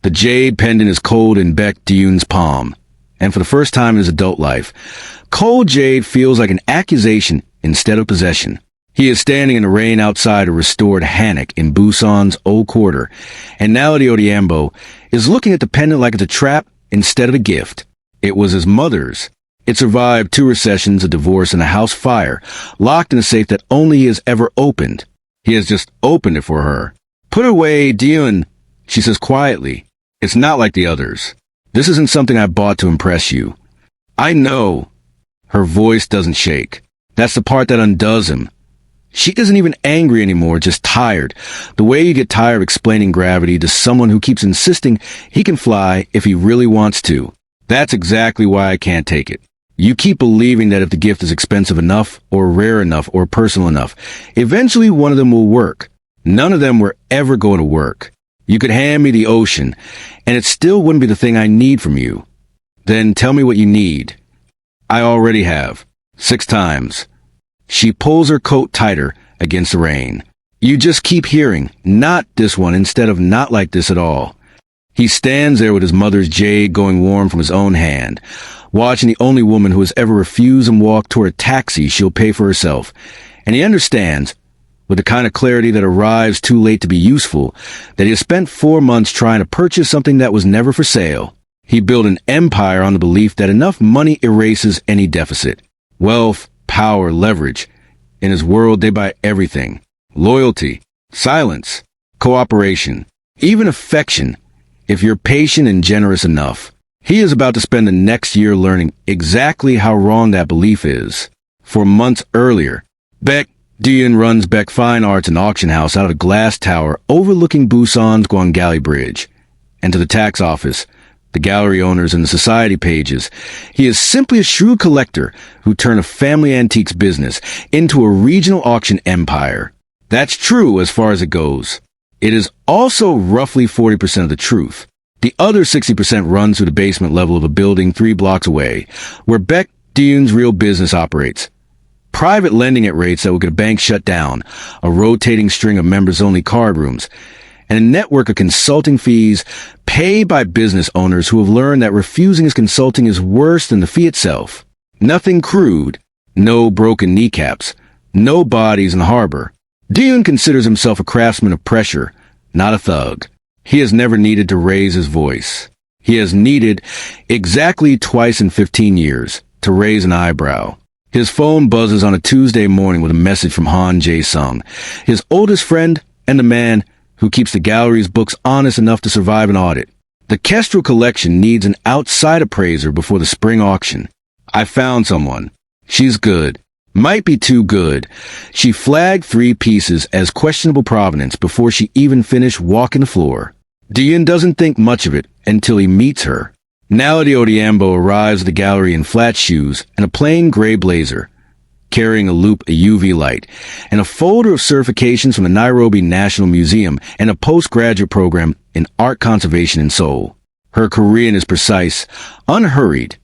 The jade pendant is cold in Baek Dyun's palm, and for the first time in his adult life, cold jade feels like an accusation instead of possession. He is standing in the rain outside a restored hammock in Busan's old quarter, and Naledi Odiambo is looking at the pendant like it's a trap instead of a gift. It was his mother's. It survived 2 recessions, a divorce, and a house fire, locked in a safe that only he has ever opened. He has just opened it for her. "Put away, Dyun," she says quietly. "It's not like the others. This isn't something I bought to impress you." "I know." Her voice doesn't shake. That's the part that undoes him. She isn't even angry anymore, just tired. The way you get tired of explaining gravity to someone who keeps insisting he can fly if he really wants to. That's exactly why I can't take it. You keep believing that if the gift is expensive enough, or rare enough, or personal enough, eventually one of them will work. None of them were ever going to work. You could hand me the ocean, and it still wouldn't be the thing I need from you. Then tell me what you need. I already have. 6 times. She pulls her coat tighter against the rain. You just keep hearing, "Not this one," instead of "not like this at all." He stands there with his mother's jade going warm from his own hand, watching the only woman who has ever refused and walked toward a taxi she'll pay for herself. And he understands, with the kind of clarity that arrives too late to be useful, that he has spent 4 months trying to purchase something that was never for sale. He built an empire on the belief that enough money erases any deficit. Wealth, power, leverage. In his world, they buy everything. Loyalty, silence, cooperation, even affection, if you're patient and generous enough. He is about to spend the next year learning exactly how wrong that belief is. For months earlier, Baek Dyun runs Baek Fine Arts and Auction House out of a glass tower overlooking Busan's Gwangali Bridge. And to the tax office, the gallery owners, and the society pages, he is simply a shrewd collector who turned a family antiques business into a regional auction empire. That's true as far as it goes. It is also roughly 40% of the truth. The other 60% runs through the basement level of a building 3 blocks away, where Baek Dyun's real business operates. Private lending at rates that would get a bank shut down, a rotating string of members-only card rooms, and a network of consulting fees paid by business owners who have learned that refusing his consulting is worse than the fee itself. Nothing crude, no broken kneecaps, no bodies in the harbor. Dyun considers himself a craftsman of pressure, not a thug. He has never needed to raise his voice. He has needed, exactly twice in 15 years, to raise an eyebrow. His phone buzzes on a Tuesday morning with a message from Han Jae-sung, his oldest friend and the man who keeps the gallery's books honest enough to survive an audit. The Kestrel collection needs an outside appraiser before the spring auction. "I found someone. She's good. Might be too good." She flagged 3 pieces as questionable provenance before she even finished walking the floor. Dyun doesn't think much of it until he meets her. Naledi Odiambo arrives at the gallery in flat shoes and a plain gray blazer, carrying a loupe, a UV light, and a folder of certifications from the Nairobi National Museum and a postgraduate program in art conservation in Seoul. Her Korean is precise, unhurried,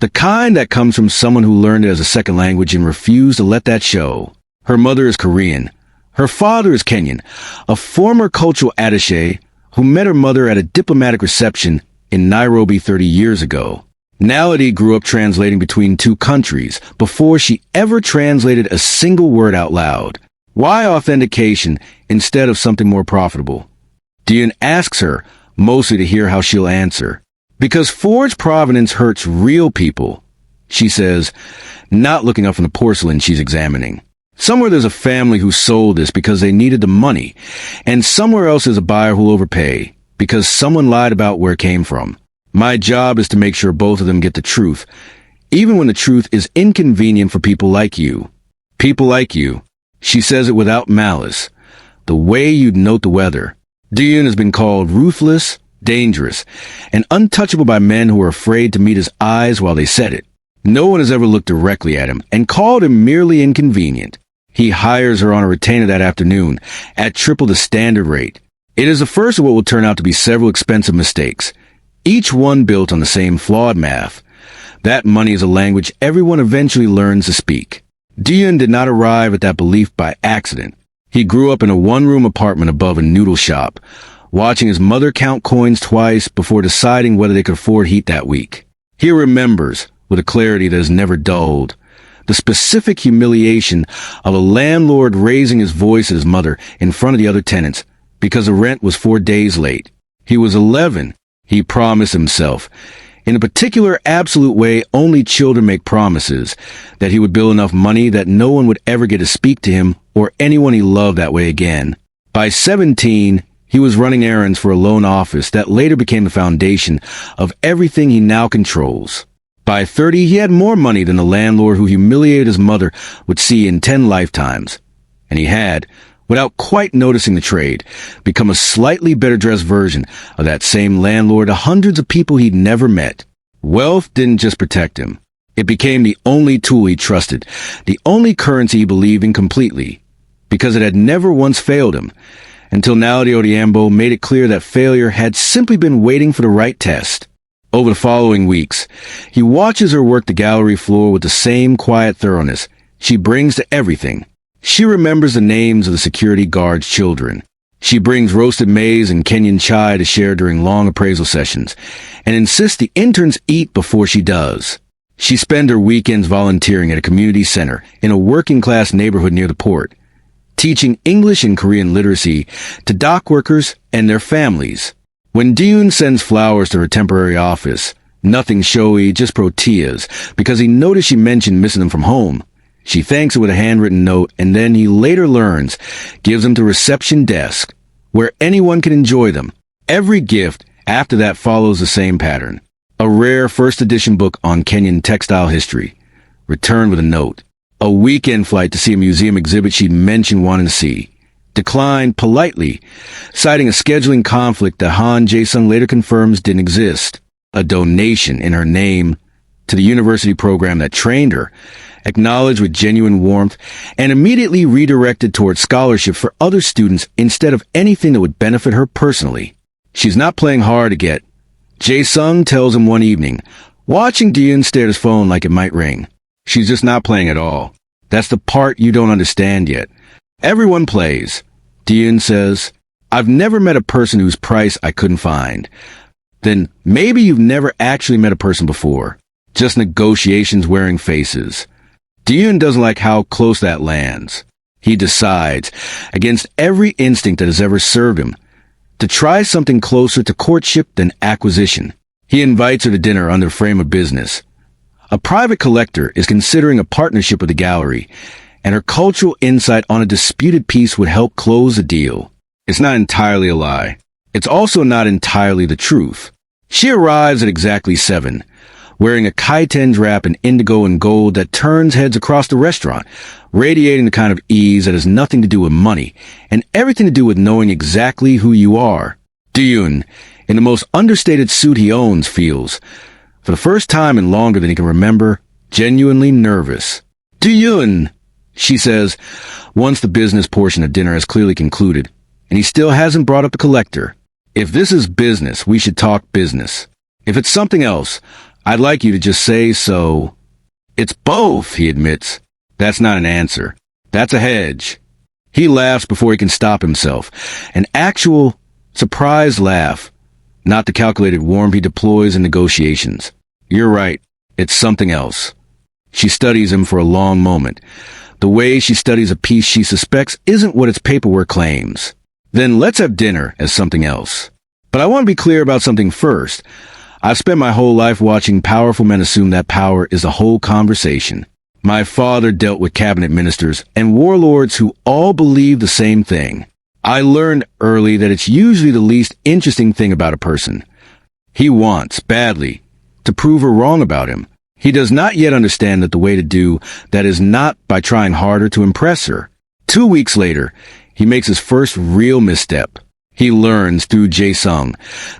the kind that comes from someone who learned it as a second language and refused to let that show. Her mother is Korean. Her father is Kenyan, a former cultural attaché who met her mother at a diplomatic reception in Nairobi 30 years ago. Naledi grew up translating between 2 countries before she ever translated a single word out loud. Why authentication instead of something more profitable? Dyun asks her, mostly to hear how she'll answer. Because forged provenance hurts real people, she says, not looking up from the porcelain she's examining. Somewhere there's a family who sold this because they needed the money, and somewhere else there's a buyer who'll overpay because someone lied about where it came from. My job is to make sure both of them get the truth, even when the truth is inconvenient for people like you. People like you. She says it without malice, the way you'd note the weather. Dyun has been called ruthless, dangerous, and untouchable by men who are afraid to meet his eyes while they said it. No one has ever looked directly at him and called him merely inconvenient. He hires her on a retainer that afternoon at triple the standard rate. It is the first of what will turn out to be several expensive mistakes, each one built on the same flawed math. That money is a language everyone eventually learns to speak. Dyun did not arrive at that belief by accident. He grew up in a 1-room apartment above a noodle shop, watching his mother count coins twice before deciding whether they could afford heat that week. He remembers, with a clarity that is never dulled, the specific humiliation of a landlord raising his voice at his mother in front of the other tenants because the rent was 4 days late. He was 11. He promised himself, in a particular absolute way only children make promises, that he would bill enough money that no one would ever get to speak to him or anyone he loved that way again. By 17, he was running errands for a loan office that later became the foundation of everything he now controls. By 30, he had more money than the landlord who humiliated his mother would see in 10 lifetimes. And he had, without quite noticing the trade, become a slightly better-dressed version of that same landlord to hundreds of people he'd never met. Wealth didn't just protect him. It became the only tool he trusted, the only currency he believed in completely, because it had never once failed him, until Naledi Odiambo made it clear that failure had simply been waiting for the right test. Over the following weeks, he watches her work the gallery floor with the same quiet thoroughness she brings to everything. She remembers the names of the security guard's children. She brings roasted maize and Kenyan chai to share during long appraisal sessions, and insists the interns eat before she does. She spends her weekends volunteering at a community center in a working-class neighborhood near the port, teaching English and Korean literacy to dock workers and their families. When Deun sends flowers to her temporary office, nothing showy, just proteas, because he noticed she mentioned missing them from home, she thanks her with a handwritten note, and then he later learns, gives them to reception desk, where anyone can enjoy them. Every gift after that follows the same pattern. A rare first edition book on Kenyan textile history, returned with a note. A weekend flight to see a museum exhibit she'd mentioned wanting to see, declined politely, citing a scheduling conflict that Han Jae-sung later confirms didn't exist. A donation in her name to the university program that trained her, acknowledged with genuine warmth, and immediately redirected towards scholarship for other students instead of anything that would benefit her personally. She's not playing hard to get. Jae-sung tells him one evening, watching Deun stare at his phone like it might ring. She's just not playing at all. That's the part you don't understand yet. Everyone plays. Deun says, I've never met a person whose price I couldn't find. Then maybe you've never actually met a person before. Just negotiations wearing faces. Deun doesn't like how close that lands. He decides, against every instinct that has ever served him, to try something closer to courtship than acquisition. He invites her to dinner under frame of business. A private collector is considering a partnership with the gallery, and her cultural insight on a disputed piece would help close the deal. It's not entirely a lie. It's also not entirely the truth. She arrives at exactly 7, wearing a kaiten wrap in indigo and gold that turns heads across the restaurant, radiating the kind of ease that has nothing to do with money and everything to do with knowing exactly who you are. Deun, in the most understated suit he owns, feels, for the first time in longer than he can remember, genuinely nervous. Deun, she says, once the business portion of dinner has clearly concluded, and he still hasn't brought up the collector. If this is business, we should talk business. If it's something else, I'd like you to just say so. It's both, he admits. That's not an answer. That's a hedge. He laughs before he can stop himself. An actual, surprised laugh, not the calculated warmth he deploys in negotiations. You're right. It's something else. She studies him for a long moment. The way she studies a piece she suspects isn't what its paperwork claims. Then let's have dinner as something else. But I want to be clear about something first. I've spent my whole life watching powerful men assume that power is the whole conversation. My father dealt with cabinet ministers and warlords who all believe the same thing. I learned early that it's usually the least interesting thing about a person. He wants, badly, to prove her wrong about him. He does not yet understand that the way to do that is not by trying harder to impress her. 2 weeks later, he makes his first real misstep. He learns through Jae-sung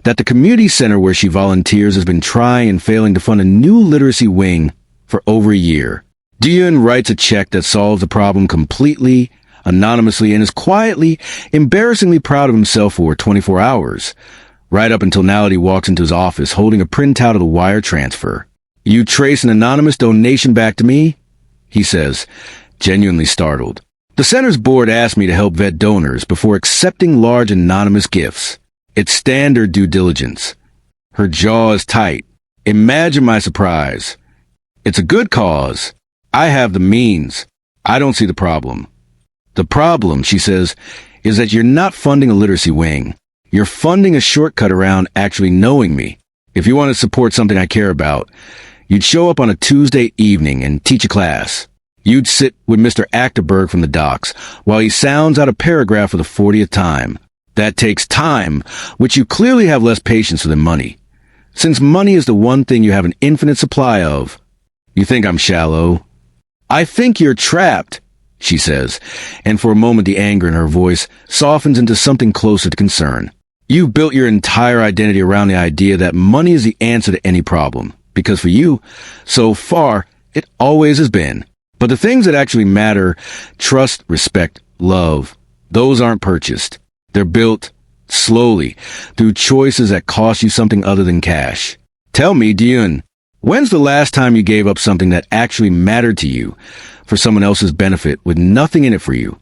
that the community center where she volunteers has been trying and failing to fund a new literacy wing for over a year. Deun writes a check that solves the problem completely, anonymously, and is quietly, embarrassingly proud of himself for 24 hours, right up until Naledi walks into his office holding a printout of the wire transfer. You trace an anonymous donation back to me? He says, genuinely startled. The center's board asked me to help vet donors before accepting large anonymous gifts. It's standard due diligence. Her jaw is tight. Imagine my surprise. It's a good cause. I have the means. I don't see the problem. The problem, she says, is that you're not funding a literacy wing. You're funding a shortcut around actually knowing me. If you want to support something I care about, you'd show up on a Tuesday evening and teach a class. You'd sit with Mr. Achterberg from the docks while he sounds out a paragraph for the 40th time. That takes time, which you clearly have less patience for than money. Since money is the one thing you have an infinite supply of, you think I'm shallow. I think you're trapped, she says, and for a moment the anger in her voice softens into something closer to concern. You've built your entire identity around the idea that money is the answer to any problem, because for you, so far, it always has been. But the things that actually matter, trust, respect, love, those aren't purchased. They're built slowly through choices that cost you something other than cash. Tell me, Diyun, when's the last time you gave up something that actually mattered to you for someone else's benefit with nothing in it for you?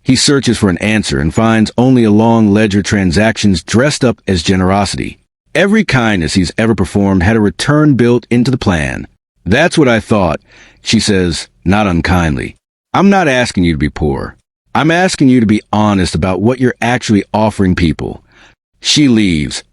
He searches for an answer and finds only a long ledger of transactions dressed up as generosity. Every kindness he's ever performed had a return built into the plan. That's what I thought, she says, not unkindly. I'm not asking you to be poor. I'm asking you to be honest about what you're actually offering people. She leaves,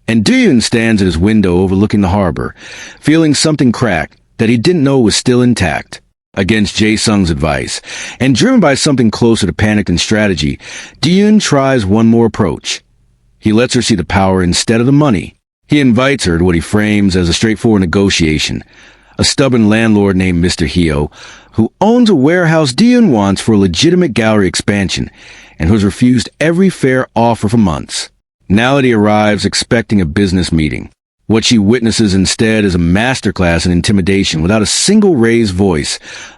and Duyun stands at his window overlooking the harbor, feeling something crack that he didn't know was still intact. Against Jae-sung's advice, and driven by something closer to panic than strategy, Duyun tries one more approach. He lets her see the power instead of the money. He invites her to what he frames as a straightforward negotiation. A stubborn landlord named Mr. Hyo, who owns a warehouse Diyun wants for a legitimate gallery expansion, and who has refused every fair offer for months. Nality arrives expecting a business meeting. What she witnesses instead is a masterclass in intimidation without a single raised voice,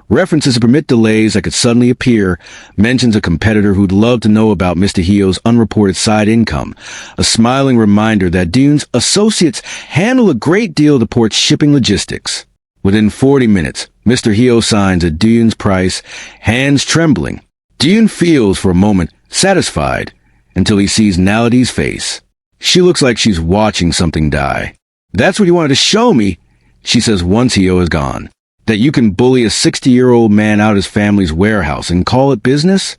references to permit delays that could suddenly appear, mentions a competitor who'd love to know about Mr. Hyo's unreported side income, a smiling reminder that Diyun's associates handle a great deal of the port's shipping logistics. Within 40 minutes, Mr. Hyo signs at Diyun's price, hands trembling. Diyun feels for a moment satisfied until he sees Nality's face. She looks like she's watching something die. That's what you wanted to show me, she says once Hyo is gone. That you can bully a 60-year-old man out of his family's warehouse and call it business?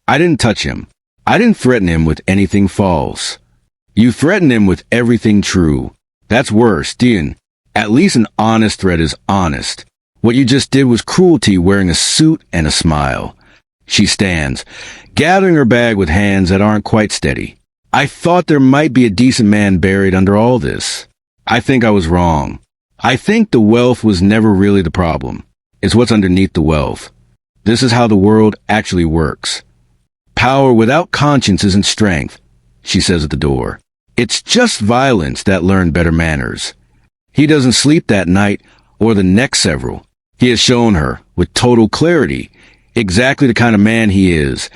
I didn't touch him. I didn't threaten him with anything false. You threatened him with everything true. That's worse, Diyun. At least an honest threat is honest. What you just did was cruelty wearing a suit and a smile. She stands, gathering her bag with hands that aren't quite steady. I thought there might be a decent man buried under all this. I think I was wrong. I think the wealth was never really the problem. It's what's underneath the wealth. This is how the world actually works. Power without conscience isn't strength, she says at the door. It's just violence that learned better manners. He doesn't sleep that night or the next several. He has shown her, with total clarity, exactly the kind of man he is.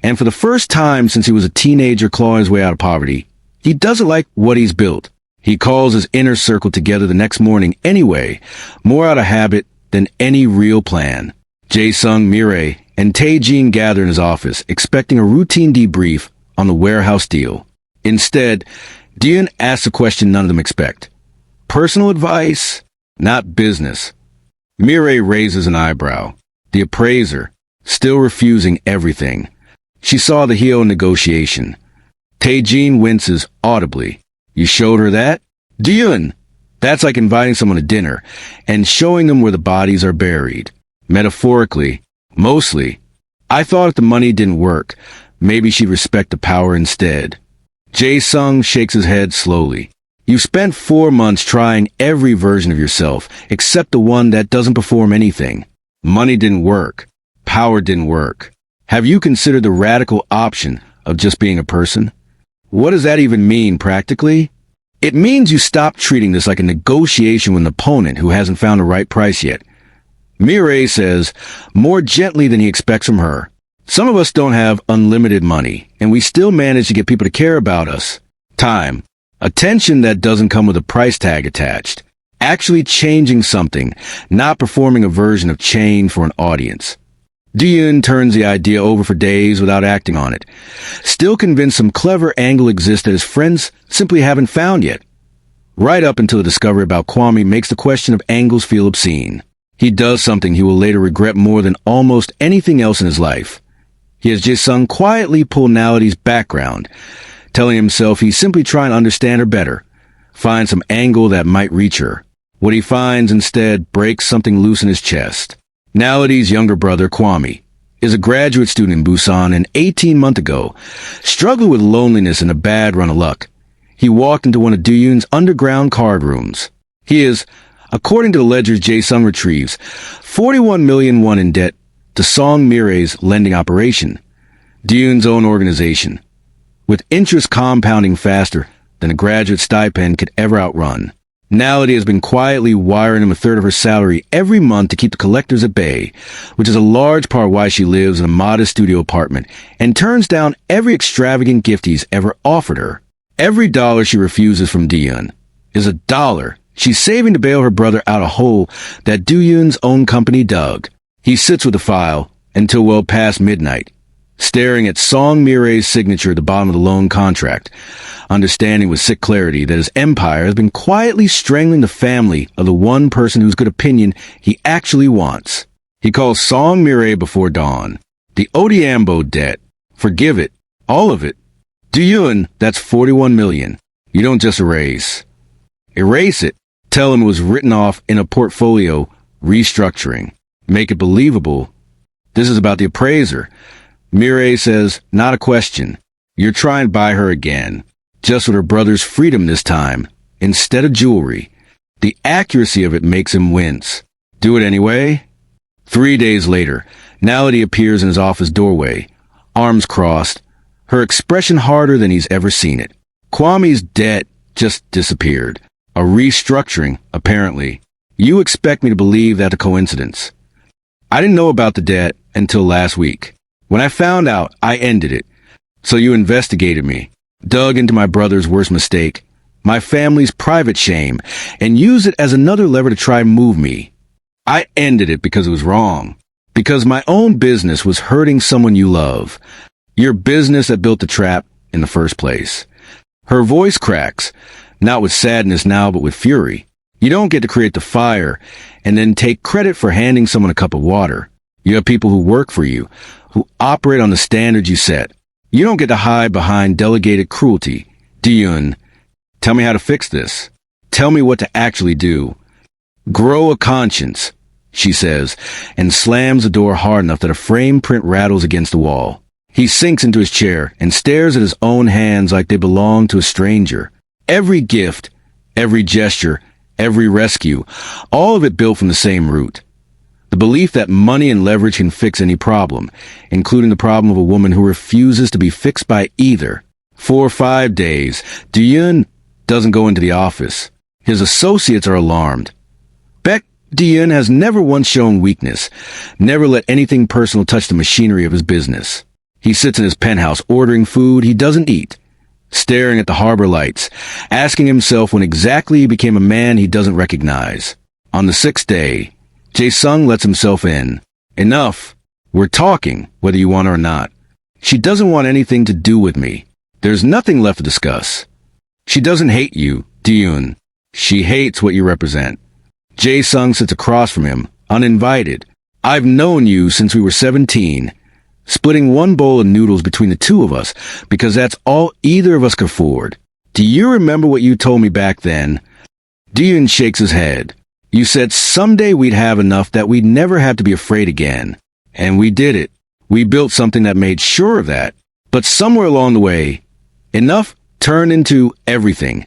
And for the first time since he was a teenager clawing his way out of poverty, he doesn't like what he's built. He calls his inner circle together the next morning anyway, more out of habit than any real plan. Jae-sung, Mireille, and Tae-jin gather in his office, expecting a routine debrief on the warehouse deal. Instead, Diyun asks a question none of them expect. Personal advice, not business. Mireille raises an eyebrow. The appraiser, still refusing everything. She saw the Hyo negotiation. Tae-jin winces audibly. You showed her that? Diyun! That's like inviting someone to dinner and showing them where the bodies are buried. Metaphorically, mostly. I thought if the money didn't work, maybe she'd respect the power instead. Jae-sung shakes his head slowly. You've spent 4 months trying every version of yourself, except the one that doesn't perform anything. Money didn't work. Power didn't work. Have you considered the radical option of just being a person? What does that even mean practically? It means you stop treating this like a negotiation with an opponent who hasn't found the right price yet. Mireille says, more gently than he expects from her. Some of us don't have unlimited money, and we still manage to get people to care about us. Time. Attention that doesn't come with a price tag attached. Actually changing something, not performing a version of change for an audience. Duyun turns the idea over for days without acting on it, still convinced some clever angle exists that his friends simply haven't found yet. Right up until the discovery about Kwame makes the question of angles feel obscene. He does something he will later regret more than almost anything else in his life. He has Jae-sung quietly pull Nality's background, telling himself he's simply trying to understand her better, find some angle that might reach her. What he finds instead breaks something loose in his chest. Nality's younger brother, Kwame, is a graduate student in Busan, and 18 months ago struggled with loneliness and a bad run of luck. He walked into one of Duyun's underground card rooms. He is, according to the ledgers Jae-sung retrieves, 41 million won in debt to Song Mire's lending operation, Duyun's own organization, with interest compounding faster than a graduate stipend could ever outrun. Nality has been quietly wiring him a third of her salary every month to keep the collectors at bay, which is a large part why she lives in a modest studio apartment and turns down every extravagant gift he's ever offered her. Every dollar she refuses from Duyun is a dollar she's saving to bail her brother out a hole that Duyun's own company dug. He sits with the file until well past midnight, staring at Song Mire's signature at the bottom of the loan contract, understanding with sick clarity that his empire has been quietly strangling the family of the one person whose good opinion he actually wants. He calls Song Mire before dawn. The Odiambo debt. Forgive it. All of it. Duyun, that's 41 million. You don't just erase. Erase it. Tell him it was written off in a portfolio restructuring. Make it believable. This is about the appraiser. Mire says, not a question. You're trying to buy her again. Just with her brother's freedom this time, instead of jewelry. The accuracy of it makes him wince. Do it anyway? 3 days later, Nality appears in his office doorway, arms crossed, her expression harder than he's ever seen it. Kwame's debt just disappeared. A restructuring, apparently. You expect me to believe that's a coincidence. I didn't know about the debt until last week. When I found out, I ended it. So you investigated me, dug into my brother's worst mistake, my family's private shame, and used it as another lever to try and move me. I ended it because it was wrong. Because my own business was hurting someone you love. Your business that built the trap in the first place. Her voice cracks, not with sadness now, but with fury. You don't get to create the fire and then take credit for handing someone a cup of water. You have people who work for you, who operate on the standards you set. You don't get to hide behind delegated cruelty. Duyun, tell me how to fix this. Tell me what to actually do. Grow a conscience, she says, and slams the door hard enough that a frame print rattles against the wall. He sinks into his chair and stares at his own hands like they belong to a stranger. Every gift, every gesture, every rescue, all of it built from the same root. The belief that money and leverage can fix any problem, including the problem of a woman who refuses to be fixed by either. 4 or 5 days, Duyun doesn't go into the office. His associates are alarmed. Baek Duyun has never once shown weakness, never let anything personal touch the machinery of his business. He sits in his penthouse ordering food he doesn't eat, staring at the harbor lights, asking himself when exactly he became a man he doesn't recognize. On the 6th day, Jae-sung lets himself in. Enough. We're talking, whether you want her or not. She doesn't want anything to do with me. There's nothing left to discuss. She doesn't hate you, Duyun. She hates what you represent. Jae-sung sits across from him, uninvited. I've known you since we were 17, splitting one bowl of noodles between the two of us because that's all either of us could afford. Do you remember what you told me back then? Duyun shakes his head. You said someday we'd have enough that we'd never have to be afraid again. And we did it. We built something that made sure of that. But somewhere along the way, enough turned into everything.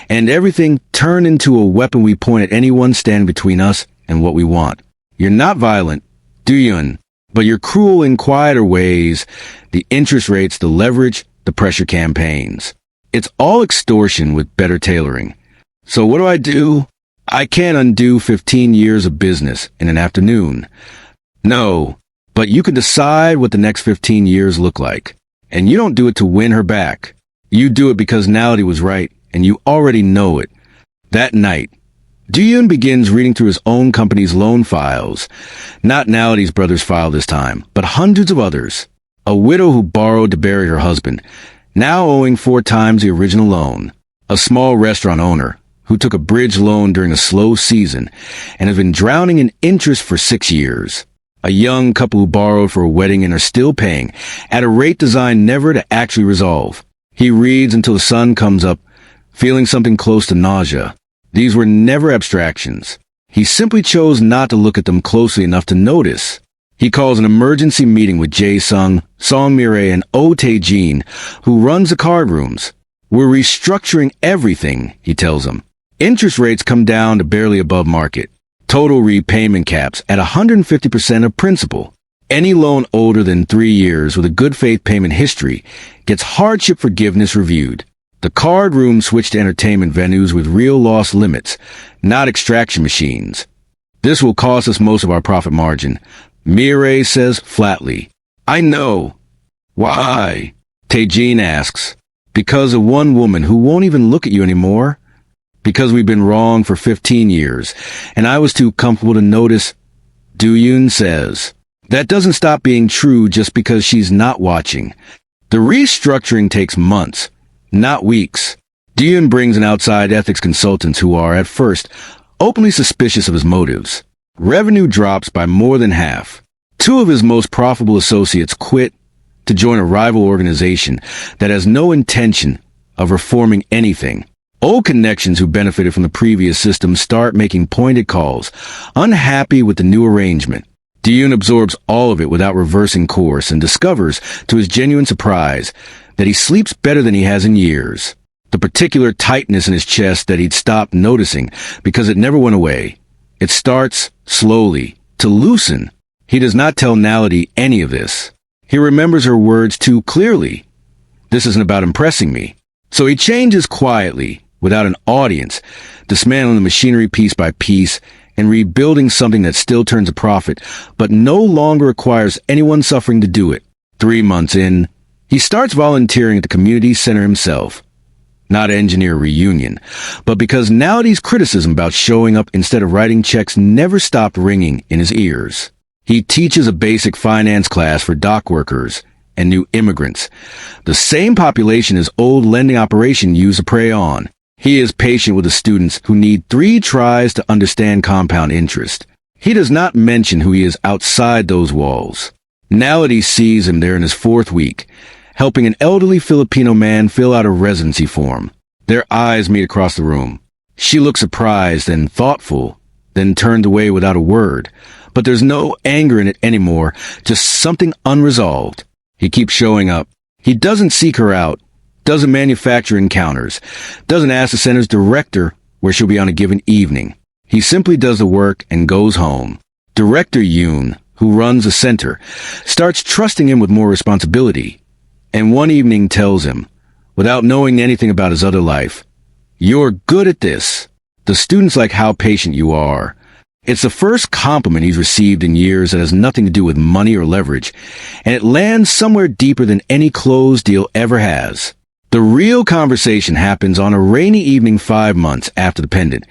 And everything turned into a weapon we point at anyone standing between us and what we want. You're not violent, Duyun, but you're cruel in quieter ways. The interest rates, the leverage, the pressure campaigns. It's all extortion with better tailoring. So what do? I can't undo 15 years of business in an afternoon. No, but you can decide what the next 15 years look like. And you don't do it to win her back. You do it because Nality was right, and you already know it. That night, Duyun begins reading through his own company's loan files. Not Nality's brother's file this time, but hundreds of others. A widow who borrowed to bury her husband, now owing 4 times the original loan. A small restaurant owner who took a bridge loan during a slow season and has been drowning in interest for 6 years. A young couple who borrowed for a wedding and are still paying, at a rate designed never to actually resolve. He reads until the sun comes up, feeling something close to nausea. These were never abstractions. He simply chose not to look at them closely enough to notice. He calls an emergency meeting with Jae-sung, Song Mi-rae, and Oh Tae-jin, who runs the card rooms. We're restructuring everything, he tells them. Interest rates come down to barely above market. Total repayment caps at 150% of principal. Any loan older than 3 years with a good faith payment history gets hardship forgiveness reviewed. The card room switched to entertainment venues with real loss limits, not extraction machines. This will cost us most of our profit margin, Mi-rae says flatly. I know. Why? Tae-jin asks. Because of one woman who won't even look at you anymore? Because we've been wrong for 15 years, and I was too comfortable to notice, Duyun says. That doesn't stop being true just because she's not watching. The restructuring takes months, not weeks. Duyun brings in outside ethics consultants who are, at first, openly suspicious of his motives. Revenue drops by more than half. 2 of his most profitable associates quit to join a rival organization that has no intention of reforming anything. Old connections who benefited from the previous system start making pointed calls, unhappy with the new arrangement. Duyun absorbs all of it without reversing course and discovers, to his genuine surprise, that he sleeps better than he has in years. The particular tightness in his chest that he'd stopped noticing because it never went away. It starts, slowly, to loosen. He does not tell Nality any of this. He remembers her words too clearly. This isn't about impressing me. So he changes quietly, without an audience, dismantling the machinery piece by piece and rebuilding something that still turns a profit, but no longer requires anyone suffering to do it. 3 months in, he starts volunteering at the community center himself. Not engineer reunion, but because Nality's criticism about showing up instead of writing checks never stopped ringing in his ears. He teaches a basic finance class for dock workers and new immigrants, the same population his old lending operation used to prey on. He is patient with the students who need 3 tries to understand compound interest. He does not mention who he is outside those walls. Nality sees him there in his 4th week, helping an elderly Filipino man fill out a residency form. Their eyes meet across the room. She looks surprised and thoughtful, then turned away without a word. But there's no anger in it anymore, just something unresolved. He keeps showing up. He doesn't seek her out, doesn't manufacture encounters, doesn't ask the center's director where she'll be on a given evening. He simply does the work and goes home. Director Yoon, who runs the center, starts trusting him with more responsibility, and one evening tells him, without knowing anything about his other life, "You're good at this." The students like how patient you are. It's the first compliment he's received in years that has nothing to do with money or leverage, and it lands somewhere deeper than any closed deal ever has. The real conversation happens on a rainy evening 5 months after the pendant,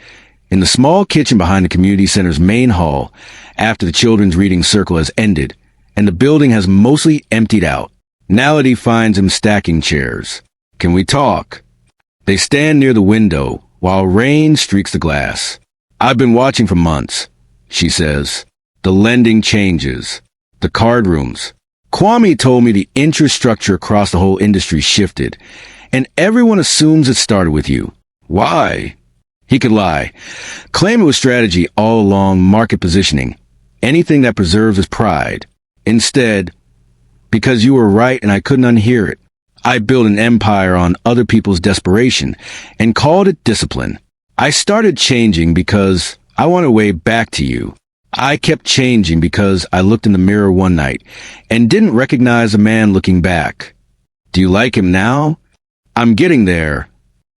in the small kitchen behind the community center's main hall, after the children's reading circle has ended, and the building has mostly emptied out. Nality finds him stacking chairs. "Can we talk?" They stand near the window, while rain streaks the glass. "I've been watching for months," she says. "The lending changes. The card rooms. Kwame told me the interest structure across the whole industry shifted, and everyone assumes it started with you. Why?" He could lie. Claim it was strategy all along, market positioning. Anything that preserves his pride. Instead, because you were right and I couldn't unhear it. I built an empire on other people's desperation and called it discipline. I started changing because I want a way back to you. I kept changing because I looked in the mirror one night and didn't recognize a man looking back. Do you like him now? I'm getting there.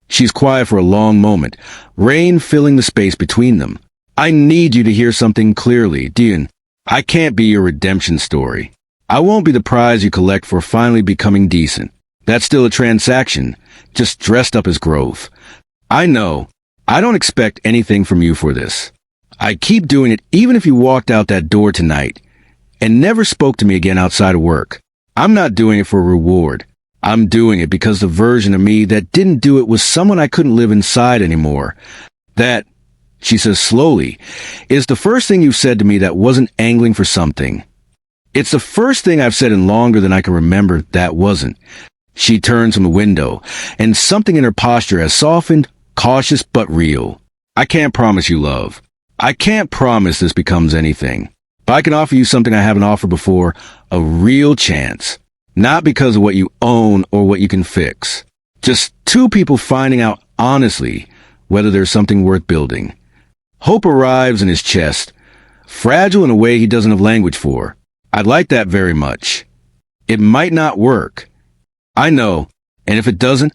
She's quiet for a long moment, rain filling the space between them. I need you to hear something clearly, Duyun. I can't be your redemption story. I won't be the prize you collect for finally becoming decent. That's still a transaction, just dressed up as growth. I know. I don't expect anything from you for this. I keep doing it even if you walked out that door tonight and never spoke to me again outside of work. I'm not doing it for a reward. I'm doing it because the version of me that didn't do it was someone I couldn't live inside anymore. That, she says slowly, is the first thing you've said to me that wasn't angling for something. It's the first thing I've said in longer than I can remember that wasn't. She turns from the window, and something in her posture has softened, cautious but real. I can't promise you love. I can't promise this becomes anything. But I can offer you something I haven't offered before, a real chance. Not because of what you own or what you can fix. Just two people finding out honestly whether there's something worth building. Hope arrives in his chest, fragile in a way he doesn't have language for. I'd like that very much. It might not work. I know, and if it doesn't,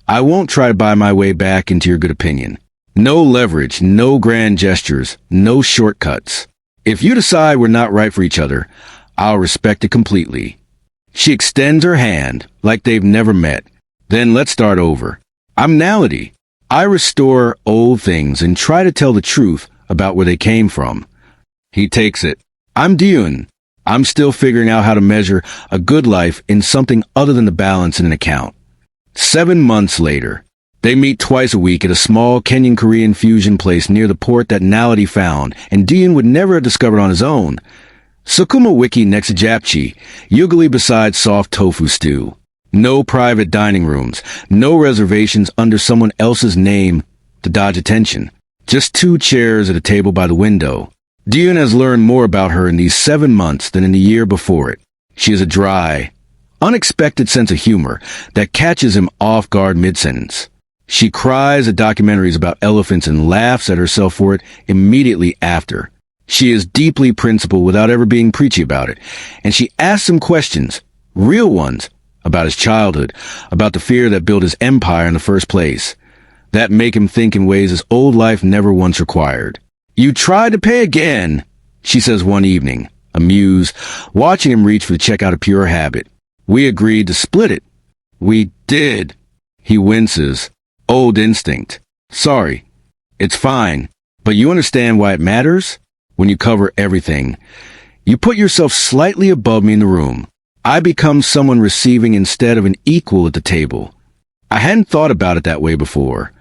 I won't try to buy my way back into your good opinion. No leverage, no grand gestures, no shortcuts. If you decide we're not right for each other, I'll respect it completely. She extends her hand like they've never met. Then let's start over. I'm Nality. I restore old things and try to tell the truth about where they came from. He takes it. I'm Dune. I'm still figuring out how to measure a good life in something other than the balance in an account. 7 months later, they meet twice a week at a small Kenyan-Korean fusion place near the port that Nality found, and Dune would never have discovered on his own. Sukuma Wiki next to japchae, ugali beside soft tofu stew. No private dining rooms, no reservations under someone else's name to dodge attention. Just 2 chairs at a table by the window. Dune has learned more about her in these 7 months than in the year before it. She has a dry, unexpected sense of humor that catches him off guard mid-sentence. She cries at documentaries about elephants and laughs at herself for it immediately after. She is deeply principled without ever being preachy about it, and she asks him questions, real ones, about his childhood, about the fear that built his empire in the first place, that make him think in ways his old life never once required. You tried to pay again, she says one evening, amused, watching him reach for the check out of pure habit. We agreed to split it. We did. He winces. Old instinct. Sorry. It's fine. But you understand why it matters? When you cover everything, you put yourself slightly above me in the room. I become someone receiving instead of an equal at the table. I hadn't thought about it that way before.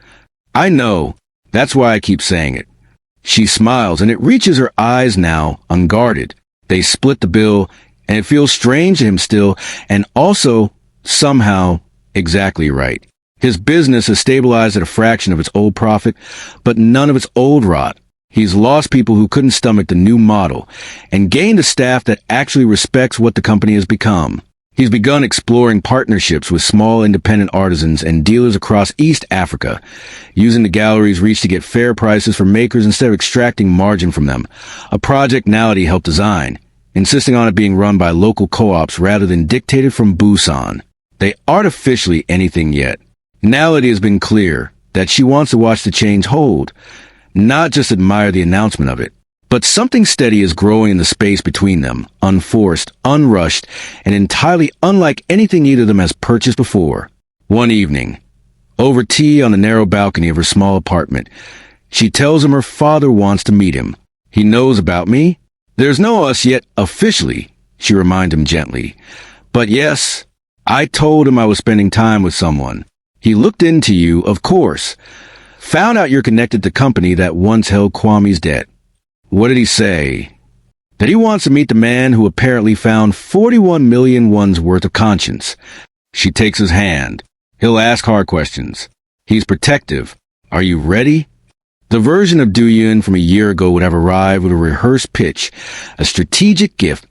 I know. That's why I keep saying it. She smiles, and it reaches her eyes now, unguarded. They split the bill, and it feels strange to him still, and also, somehow, exactly right. His business has stabilized at a fraction of its old profit, but none of its old rot. He's lost people who couldn't stomach the new model, and gained a staff that actually respects what the company has become. He's begun exploring partnerships with small independent artisans and dealers across East Africa, using the gallery's reach to get fair prices for makers instead of extracting margin from them, a project Nality helped design, insisting on it being run by local co-ops rather than dictated from Busan. They aren't officially anything yet. Nality has been clear that she wants to watch the change hold, not just admire the announcement of it. But something steady is growing in the space between them, unforced, unrushed, and entirely unlike anything either of them has purchased before. One evening, over tea on the narrow balcony of her small apartment, she tells him her father wants to meet him. He knows about me. There's no us yet officially, she reminds him gently. But yes, I told him I was spending time with someone. He looked into you, of course. Found out you're connected to the company that once held Kwame's debt. What did he say? That he wants to meet the man who apparently found 41 million won's worth of conscience. She takes his hand. He'll ask hard questions. He's protective. Are you ready? The version of Duyun from a year ago would have arrived with a rehearsed pitch, a strategic gift,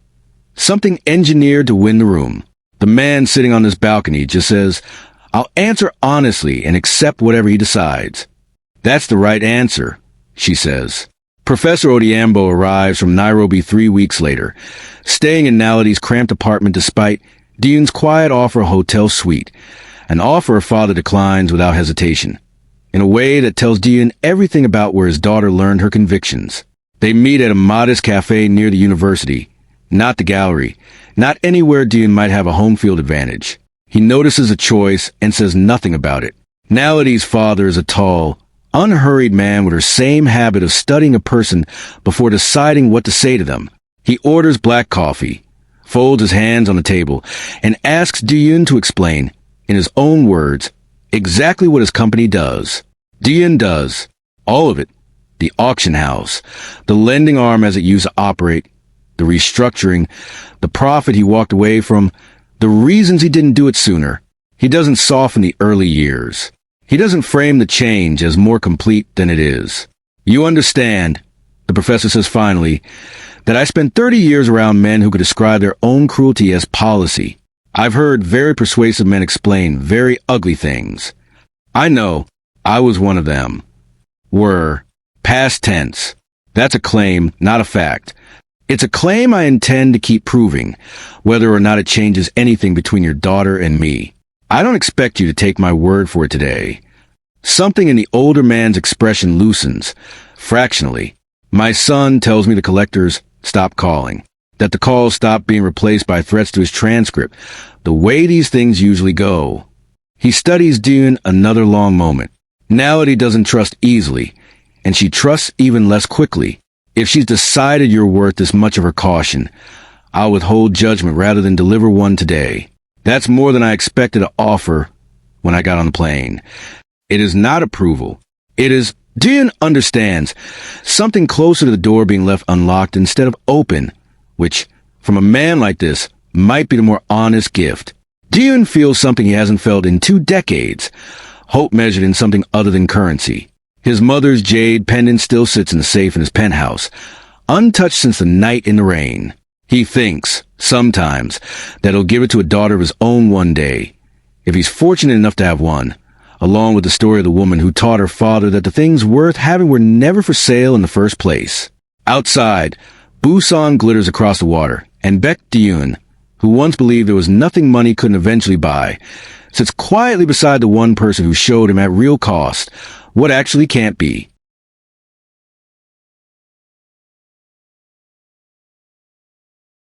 something engineered to win the room. The man sitting on this balcony just says, I'll answer honestly and accept whatever he decides. That's the right answer, she says. Professor Odiambo arrives from Nairobi 3 weeks later, staying in Nality's cramped apartment despite Dean's quiet offer a hotel suite, an offer her father declines without hesitation, in a way that tells Dean everything about where his daughter learned her convictions. They meet at a modest cafe near the university, not the gallery, not anywhere Dean might have a home field advantage. He notices a choice and says nothing about it. Nality's father is a tall, unhurried man with her same habit of studying a person before deciding what to say to them. He orders black coffee, folds his hands on the table, and asks Duyun to explain, in his own words, exactly what his company does. Duyun does. All of it. The auction house, the lending arm as it used to operate, the restructuring, the profit he walked away from, the reasons he didn't do it sooner. He doesn't soften the early years. He doesn't frame the change as more complete than it is. You understand, the professor says finally, that I spent 30 years around men who could describe their own cruelty as policy. I've heard very persuasive men explain very ugly things. I know, I was one of them. Were. Past tense. That's a claim, not a fact. It's a claim I intend to keep proving, whether or not it changes anything between your daughter and me. I don't expect you to take my word for it today. Something in the older man's expression loosens, fractionally. My son tells me the collectors stop calling, that the calls stop being replaced by threats to his transcript, the way these things usually go. He studies Dune another long moment. Now that he doesn't trust easily, and she trusts even less quickly. If she's decided you're worth this much of her caution, I'll withhold judgment rather than deliver one today. That's more than I expected to offer when I got on the plane. It is not approval. It is, Dune understands, something closer to the door being left unlocked instead of open, which, from a man like this, might be the more honest gift. Dune feels something he hasn't felt in 2 decades, hope measured in something other than currency. His mother's jade pendant still sits in the safe in his penthouse, untouched since the night in the rain. He thinks, sometimes, that he'll give it to a daughter of his own one day, if he's fortunate enough to have one, along with the story of the woman who taught her father that the things worth having were never for sale in the first place. Outside, Busan glitters across the water, and Baek Duyun, who once believed there was nothing money couldn't eventually buy, sits quietly beside the one person who showed him at real cost what actually can't be.